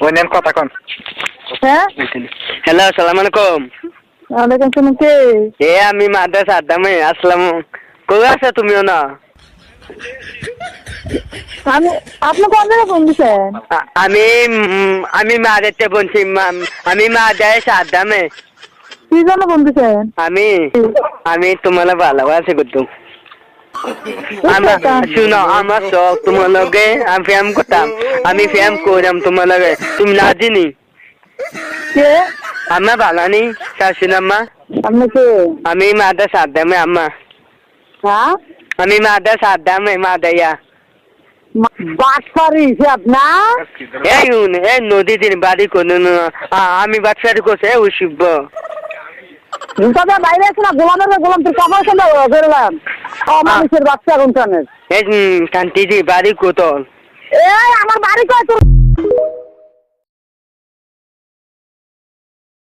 ওই নেন কথা কন। হ্যাঁ হ্যালো, আসসালামু আলাইকুম। ওয়ালাইকুম সালাম। কে? আমি মাদ্রাসা আদামে আসলাম। কই আছো তুমিও না? আমি আপনি কোন জায়গায় ফোন দিচ্ছেন? আমি আমি মাদেরতে বলছি, আমি মাদ্রাসা আদামে। কি জন্য ফোন দিচ্ছেন? আমি আমি তোমার ভালোবাসি করতাম। শুনো, আমার শখ তোমার লগে আমি ফ্যাম করতাম। আমি ফ্যাম করলাম তোমার লগে, তুমি না চিনি। কে? আম্মা ভালো নি শাশুন আম্মা? আপনি কে? আমি মাদ্রাসা আদামে আম্মা। হ্যাঁ আমি মাদ্রাসা আদামে মাদাইয়া। বাটপারি সে আপনার? এই নদী দিন বাড়ি কোনো আমি বাচ্চারি করছে ওই শিব তবে বাইরে আছে না গোলামের গোলাম তোর কাপড় খেলে বেরোলাম মানুষের বাচ্চা কোনখানে? এই কান্তি বাড়ি কোতল। এই আমার বাড়ি কয় তোর